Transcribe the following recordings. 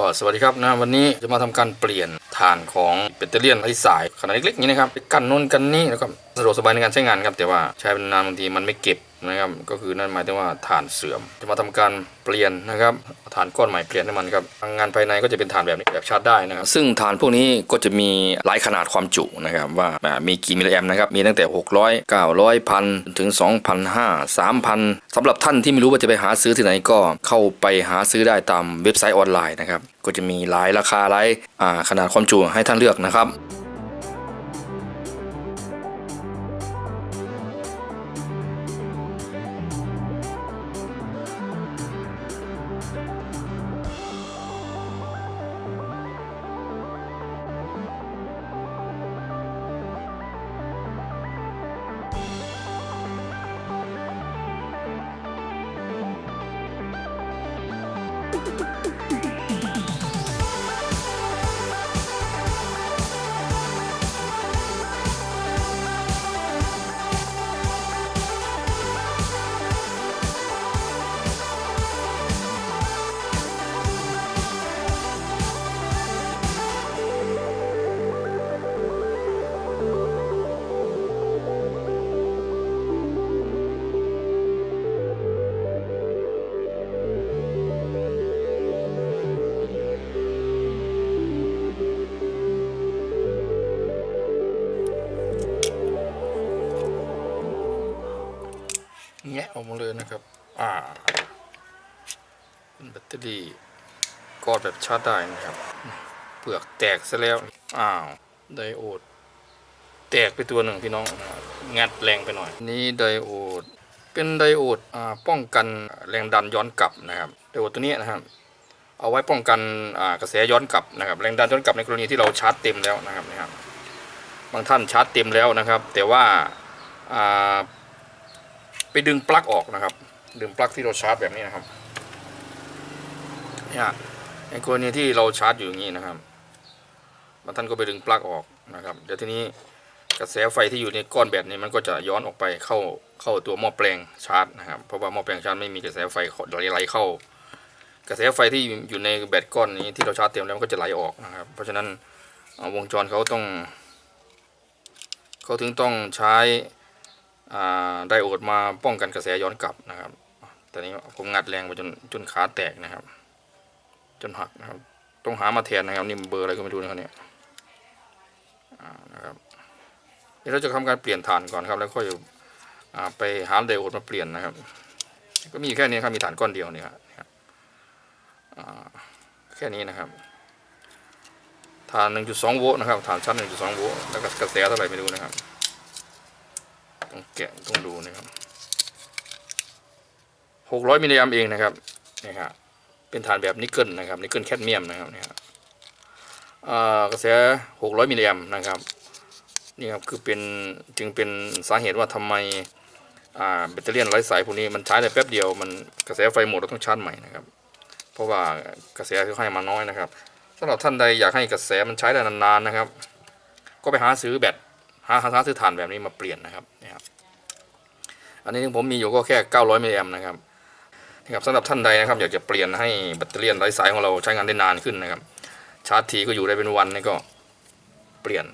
ก็สวัสดีครับวันนี้จะมาทำการเปลี่ยนถ่านของแบตเตอรี่ไร้สายขนาดเล็กๆนี้นะครับกันนู่นกันนี่แล้วก็สะดวกสบายในการใช้งานครับแต่ว่าใช้เป็นนานบางทีมันไม่เก็บนะครับก็คือนั่นหมายถึงว่าถ่านเสื่อมจะมาทำการเปลี่ยนนะครับถ่านก้อนใหม่เปลี่ยนให้มันครับงานภายในก็จะเป็นถ่านแบบนี้แบบชาร์จได้นะครับซึ่งถ่านพวกนี้ก็จะมีหลายขนาดความจุนะครับว่ามีกี่มิลลิแอมป์นะครับมีตั้งแต่600 900 1,000ถึง 2,500 3,000สำหรับท่านที่ไม่รู้ว่าจะไปหาซื้อที่ไหนก็เข้าไปหาซื้อได้ตามเว็บไซต์ออนไลน์นะครับก็จะมีหลายราคาหลายขนาดความจุให้ท่านเลือกนะครับแงะออกมาเลยนะครับเป็นแบตเตอรี่กอดแบบชาร์จได้นะครับเปลือกแตกซะแล้วไดโอดแตกไปตัวหนึ่งพี่น้องงัดแรงไปหน่อยนี่ไดโอดเป็นไดโอดป้องกันแรงดันย้อนกลับนะครับไดโอดตัวนี้นะครับเอาไว้ป้องกันกระแสย้อนกลับนะครับแรงดันย้อนกลับในกรณีที่เราชาร์จเต็มแล้วนะครับบางท่านชาร์จเต็มแล้วนะครับแต่ว่าไปดึงปลั๊กออกนะครับดึงปลั๊กที่เราชาร์จแบบนี้นะครับเนี่ยในกรณีที่เราชาร์จอยู่อย่างนี้นะครับบางท่านก็ไปดึงปลั๊กออกนะครับเดี๋ยวทีนี้กระแสไฟที่อยู่ในก้อนแบบนี้มันก็จะย้อนออกไปเข้าตัวหม้อแปลงชาร์จนะครับเพราะว่าหม้อแปลงชาร์จไม่มีกระแสไฟไหลเข้ากระแสไฟที่อยู่ในแบตก้อนนี้ที่เราชาร์จเต็มแล้วมันก็จะไหลออกนะครับเพราะฉะนั้นวงจรเขาถึงต้องใช้ไดโอดมาป้องกันกระแสย้อนกลับนะครับแต่นี้ผมงัดแรงไปจนขาแตกนะครับจนหักนะครับต้องหามาแทนนะครับนี่เบอร์อะไรก็ไม่รู้นะครับเนี่ยนะครับเดี๋ยวเราจะทำการเปลี่ยนฐานก่อนครับแล้วค่อยไปหาไดโอดมาเปลี่ยนนะครับก็มีแค่นี้ครับมีฐานก้อนเดียวเนี่ยครับแค่นี้นะครับฐาน 1.2 โวลต์นะครับฐานชาร์จ 1.2 โวลต์แล้วก็กระแสเท่าไหร่ไม่รู้นะครับต้องแกะต้องดูนะครับ600 มิลลิแอมป์เองนะครับนี่ครับเป็นฐานแบบนิกเกิลนะครับนิกเกิลแคดเมียมนะครับนี่ครับกระแส600 มิลลิแอมป์นะครับนี่ครับคือจึงเป็นสาเหตุว่าทำไมแบตเตอรี่ไร้สายพวกนี้มันใช้ได้แป๊บเดียวมันกระแสไฟหมดเราต้องชาร์จใหม่นะครับเพราะว่ากระแสที่ให้มาน้อยนะครับสำหรับท่านใดอยากให้กระแสมันใช้ได้นานๆนะครับก็ไปหาซื้อแบตหาซื้อถ่านแบบนี้มาเปลี่ยนนะครับอันนี้ผมมีอยู่ก็แค่900 มิลลิแอมป์นะครับสำหรับท่านใดนะครับอยากจะเปลี่ยนให้แบตเตอรี่ไร้สายของเราใช้งานได้นานขึ้นนะครับชาร์จทีก็อยู่ได้เป็นวันนี่ก็เปลี่ยน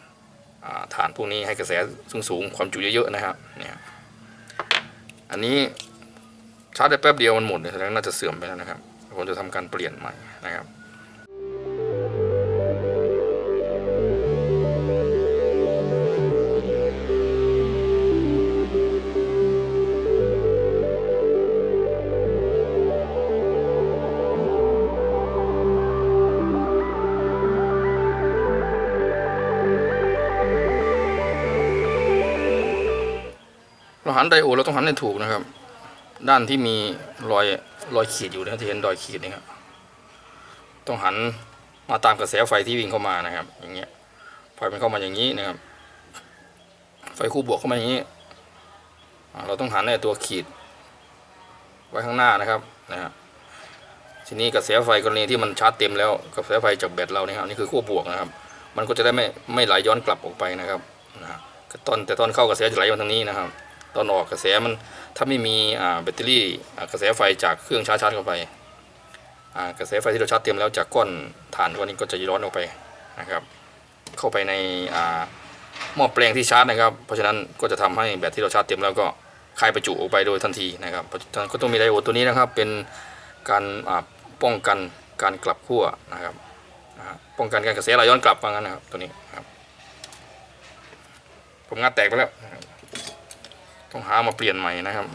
ถ่านพวกนี้ให้กระแสสูงความจุเยอะๆนะครับเนี่ยอันนี้ชาร์จได้แป๊บเดียวมันหมดแสดงน่าจะเสื่อมไปแล้วนะครับผมจะทำการเปลี่ยนใหม่นะครับเราหันไดโอดเราต้องหันให้ถูกนะครับด้านที่มีรอยขีดอยู่นะที่เห็นรอยขีดนี่ครับต้องหันมาตามกระแสไฟที่วิ่งเข้ามานะครับอย่างเงี้ยไฟมันเข้ามาอย่างนี้นะครับไฟคู่บวกเข้ามาอย่างนี้เราต้องหันในตัวขีดไว้ข้างหน้านะครับทีนี้กระแสไฟกรณีที่มันชาร์จเต็มแล้วกระแสไฟจากแบตเราเนี่ยครับนี่คือคู่บวกนะครับมันก็จะได้ไม่ไหลย้อนกลับออกไปนะครับแต่ตอนเข้ากระแสจะไหลมาทางนี้นะครับตอนออกกระแสมันถ้าไม่มีแบตเตอรี่กระแสไฟจากเครื่องชาร์จเข้าไป กระแสไฟที่เราชาร์จเต็มแล้วจากก้อนถ่านก้อนนี้ก็จะย้อนออกไปนะครับเข้าไปในหม้อแปลงที่ชาร์จนะครับเพราะฉะนั้นก็จะทำให้แบตที่เราชาร์จเต็มแล้วก็คายประจุออกไปโดยทันทีนะครับเพราะฉะนั้นก็ต้องมีไดโอดตัวนี้นะครับเป็นการป้องกันการกลับขั้วนะครับป้องกันการกระแสไหลย้อนกลับว่างั้นนะครับตัวนี้ครับผมงัดแตกไปแล้วนะครับต้องหามาเปลี่ยนใหม่นะครับ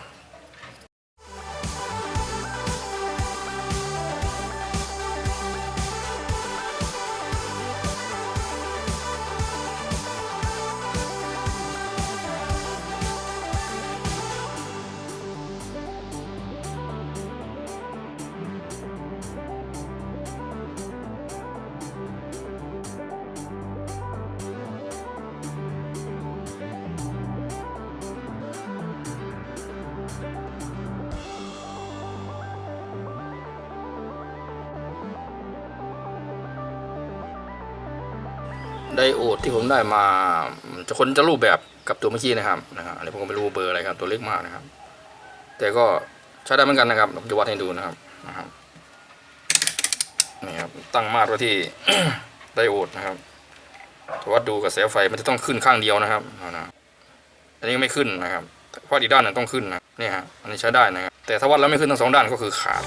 ไดโอดที่ผมได้มาคนจะรูปแบบกับตัวเมื่อกี้นะครับอันนี้ผมก็ไม่รู้เบอร์อะไรครับตัวเล็กมากนะครับ แต่ก็ใช้ได้เหมือนกันนะครับผมจะวัดให้ดูนะครับนี่ครับตั้งมาตรไว้ที่ ไดโอดนะครับวัดดูกระแสไฟมันจะต้องขึ้นข้างเดียวนะครับอันนี้ไม่ขึ้นนะครับเพราะอีกด้านหนึ่งต้องขึ้นนะนี่ฮะอันนี้ใช้ได้นะครับแต่ถ้าวัดแล้วไม่ขึ้นทั้งสองด้านก็คือขาด